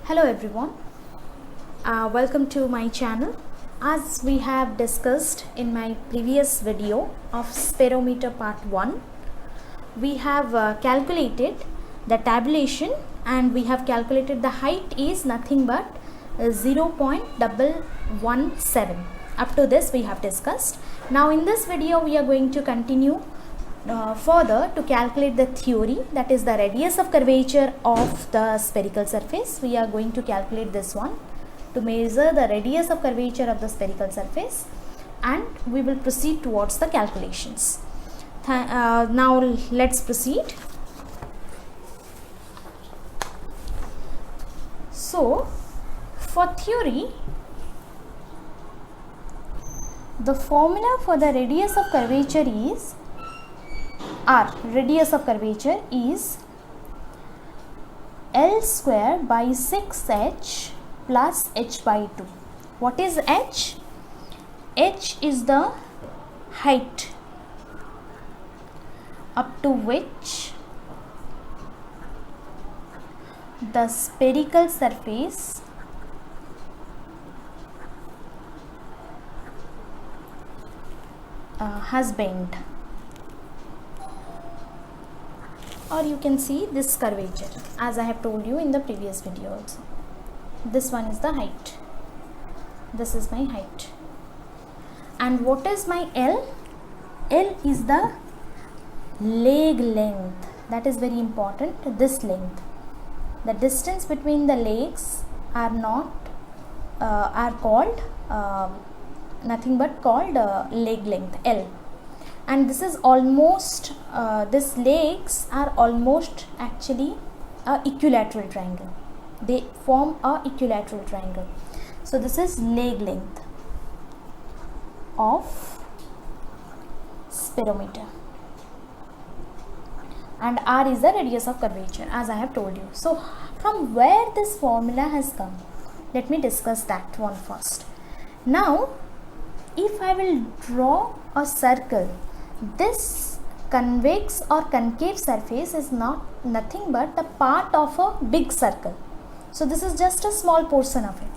Hello everyone, welcome to my channel. As we have discussed in my previous video of spherometer part 1, we have calculated the tabulation and we have calculated the height is nothing but 0.117. Up to this we have discussed. Now in this video we are going to continue further to calculate the theory, that is the radius of curvature of the spherical surface. We are going to calculate this one to measure the radius of curvature of the spherical surface, and we will proceed towards the calculations. Now let's proceed. So for theory, the formula for the radius of curvature is radius of curvature is L square by 6h plus h by 2. What is h? H is the height up to which the spherical surface has bent, or you can see this curvature as I have told you in the previous video also. This one is the height. This is my height. And what is my L? L is the leg length. That is very important. This length. The distance between the legs are called nothing but called leg length, L. And this is almost these legs are almost actually a equilateral triangle. They form a equilateral triangle. So this is leg length of spherometer, and R is the radius of curvature, as I have told you. So from where this formula has come, let me discuss that one first. Now if I will draw a circle, this convex or concave surface is nothing but the part of a big circle. So this is just a small portion of it.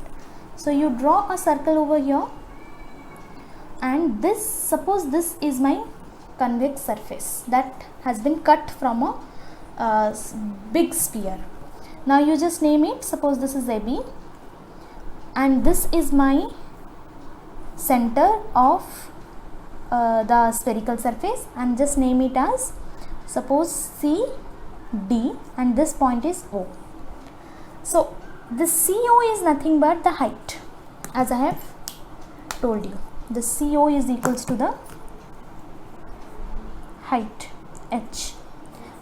So you draw a circle over here, and this, suppose this is my convex surface that has been cut from a big sphere. Now you just name it. Suppose this is AB and this is my center of the spherical surface, and just name it as, suppose, CD, and this point is O. So this CO is nothing but the height, as I have told you. The CO is equals to the height, H.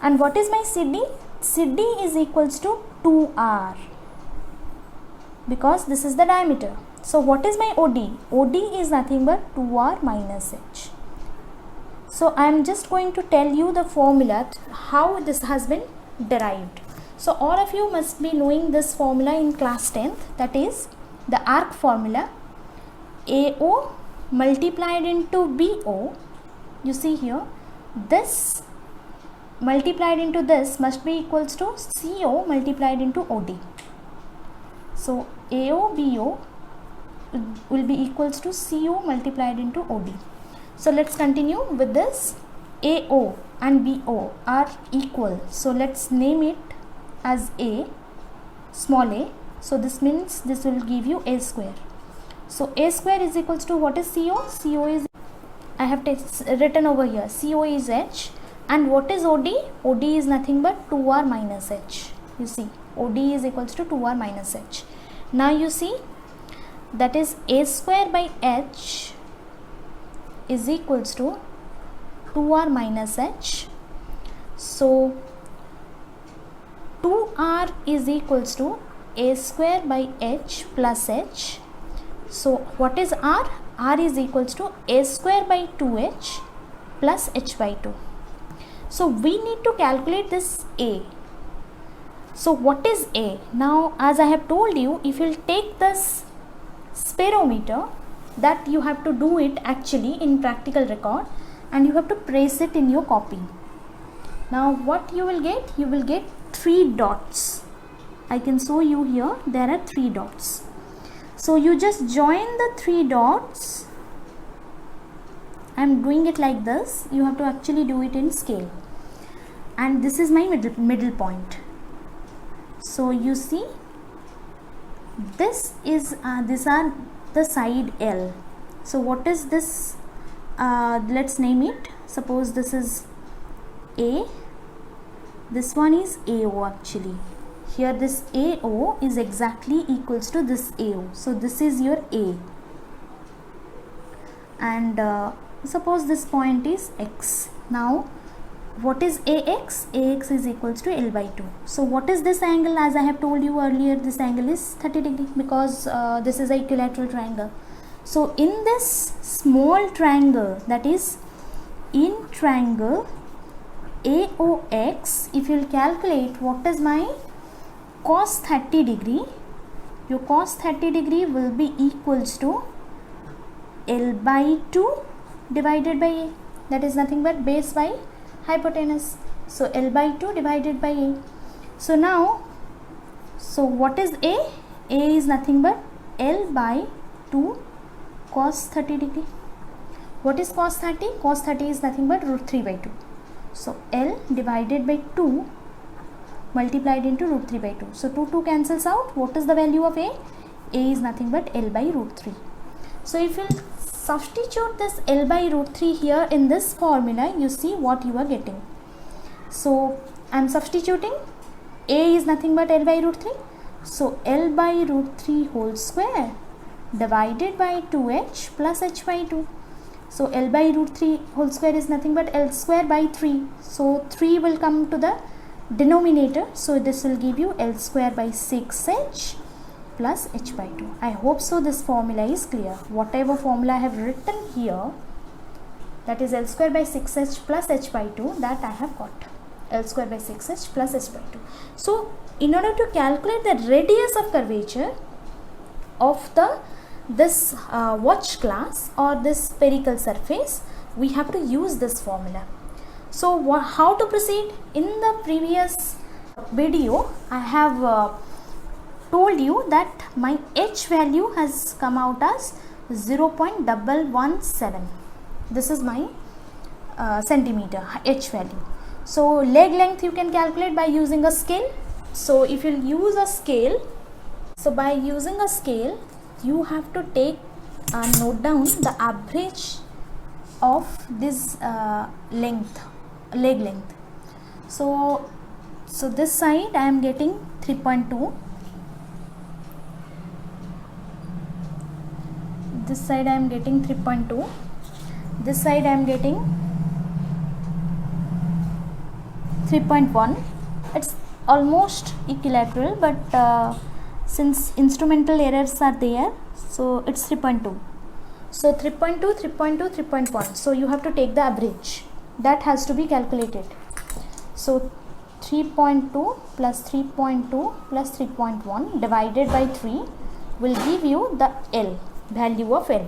And what is my CD? CD is equals to 2R, because this is the diameter. So what is my OD? OD is nothing but 2R minus H. So I am just going to tell you the formula, how this has been derived. So all of you must be knowing this formula in class 10th, that is the arc formula, AO multiplied into BO. You see here, this multiplied into this must be equals to CO multiplied into OD. So AO BO will be equals to CO multiplied into OD. So let's continue with this. AO and BO are equal, so let's name it as A, small a. So this means this will give you A square. So A square is equals to, what is CO? CO is, I have written over here, CO is H. And what is OD? OD is nothing but 2R minus H. You see, OD is equals to 2R minus H. Now you see, that is A square by H is equals to 2R minus H. So 2R is equals to A square by H plus H. So what is R? R is equals to A square by 2H plus H by 2. So we need to calculate this A. So what is A? Now as I have told you, if you will take this spherometer, that you have to do it actually in practical record, and you have to place it in your copy. Now what you will get? You will get 3 dots. I can show you here, there are 3 dots. So you just join the 3 dots. I am doing it like this. You have to actually do it in scale. And this is my middle point. So you see, this is these are the side L. So what is this? Let's name it. Suppose this is A. This one is AO actually. Here this AO is exactly equals to this AO. So this is your A. And suppose this point is X. Now what is AX? AX is equals to L by 2. So what is this angle? As I have told you earlier, this angle is 30 degree because this is a equilateral triangle. So in this small triangle, that is in triangle AOX, if you will calculate what is my cos 30 degree, your cos 30 degree will be equals to L by 2 divided by A. That is nothing but base by hypotenuse. So L by 2 divided by A. So now, so what is A? A is nothing but L by 2 cos 30 degree. What is cos 30? Cos 30 is nothing but root 3 by 2. So L divided by 2 multiplied into root 3 by 2. So 2 cancels out. What is the value of A? A is nothing but L by root 3. So if you substitute this L by root 3 here in this formula, you see what you are getting. So I am substituting. A is nothing but L by root 3. So L by root 3 whole square divided by 2h plus h by 2. So L by root 3 whole square is nothing but L square by 3. So 3 will come to the denominator. So this will give you L square by 6h plus h by 2. I hope so this formula is clear. Whatever formula I have written here, that is L square by 6h plus h by 2, that I have got. L square by 6h plus h by 2. So in order to calculate the radius of curvature of this watch glass or this spherical surface, we have to use this formula. So how to proceed? In the previous video I have told you that my h value has come out as 0.117. This is my centimeter h value. So leg length you can calculate by using a scale. So if you use a scale, so by using a scale you have to take note down the average of this leg length. So this side I am getting 3.2. This side I am getting 3.2. This side I am getting 3.1. It's almost equilateral, but since instrumental errors are there, so it's 3.2. So 3.2, 3.2, 3.1. So you have to take the average. That has to be calculated. So 3.2 plus 3.2 plus 3.1 divided by 3 will give you the L, value of L.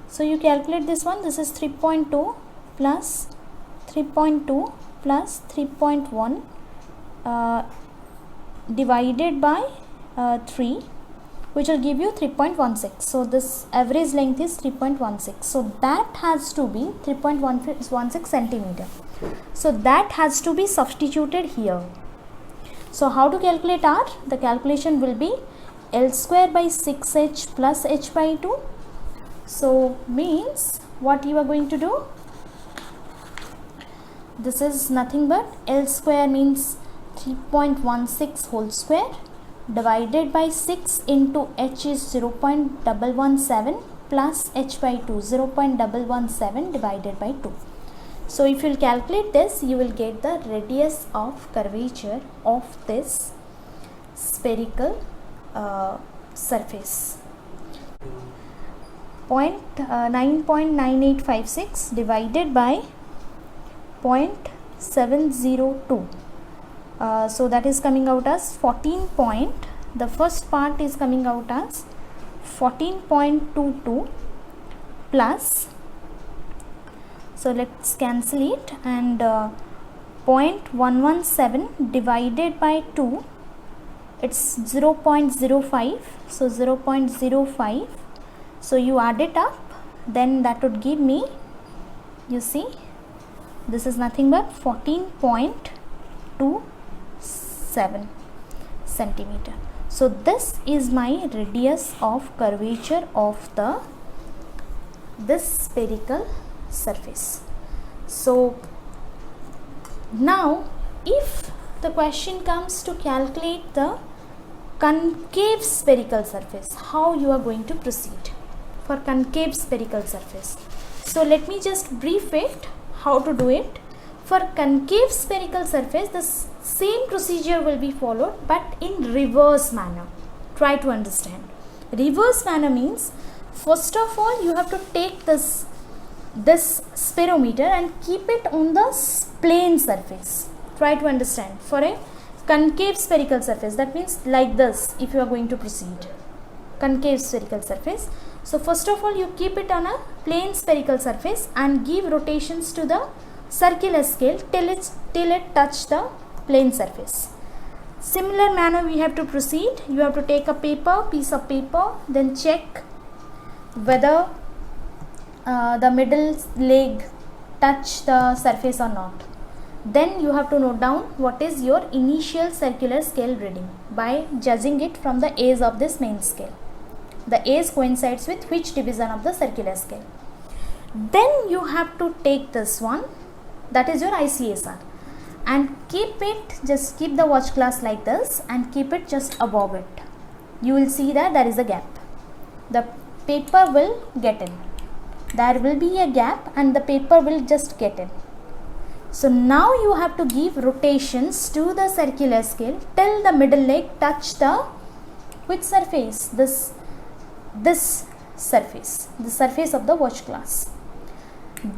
So you calculate this one. This is 3.2 plus 3.2 plus 3.1 divided by 3, which will give you 3.16. So this average length is 3.16. So that has to be 3.16 centimeter. So that has to be substituted here. So how to calculate R? The calculation will be L square by 6h plus h by 2. So means what you are going to do? This is nothing but L square means 3.16 whole square divided by 6 into h is 0.117 plus h by 2, 0.117 divided by 2. So if you will calculate this, you will get the radius of curvature of this spherical surface. 9.9856 divided by 0.702. So that is coming out as 14 point. The first part is coming out as 14.22 plus, so let's cancel it, and 0.117 divided by 2 it's 0.05, so 0.05, so you add it up, then that would give me, you see, this is nothing but 14.27 centimeter. So this is my radius of curvature of this spherical surface. So now if the question comes to calculate the concave spherical surface, how you are going to proceed for concave spherical surface? So let me just brief it how to do it. For concave spherical surface, the same procedure will be followed, but in reverse manner. Try to understand. Reverse manner means, first of all, you have to take this spherometer and keep it on the plane surface. Try to understand. For a concave spherical surface, that means like this, if you are going to proceed. Concave spherical surface. So first of all, you keep it on a plane spherical surface and give rotations to the circular scale till it touch the plane surface. Similar manner we have to proceed. You have to take a piece of paper, then check whether the middle leg touch the surface or not. Then you have to note down what is your initial circular scale reading by judging it from the A's of this main scale. The A's coincides with which division of the circular scale. Then you have to take this one, that is your ICSR, and keep it, just keep the watch glass like this and keep it just above it. You will see that there is a gap. The paper will get in. There will be a gap and the paper will just get in. So now you have to give rotations to the circular scale till the middle leg touch the which surface? This surface, the surface of the watch glass.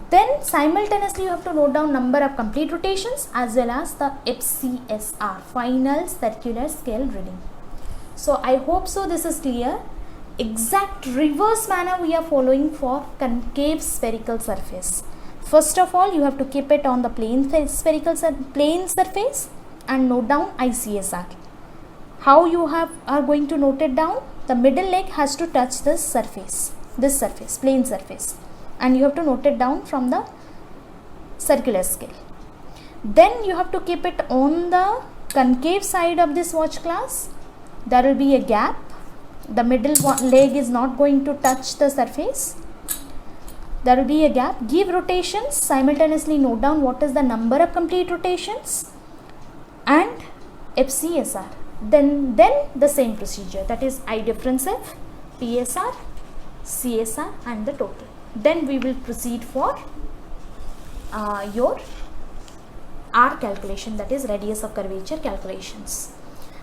Then simultaneously you have to note down number of complete rotations as well as the FCSR, final circular scale reading. So I hope so this is clear. Exact reverse manner we are following for concave spherical surface. First of all, you have to keep it on the plane surface and note down ICSR. How you are going to note it down? The middle leg has to touch this surface, plane surface, and you have to note it down from the circular scale. Then you have to keep it on the concave side of this watch glass. There will be a gap. The middle leg is not going to touch the surface. There will be a gap. Give rotations. Simultaneously note down what is the number of complete rotations and FCSR. Then the same procedure, that is I difference F, PSR, CSR and the total. Then we will proceed for your R calculation, that is radius of curvature calculations.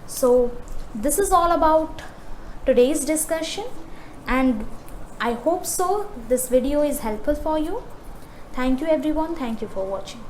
So this is all about today's discussion, and I hope so this video is helpful for you. Thank you everyone. Thank you for watching.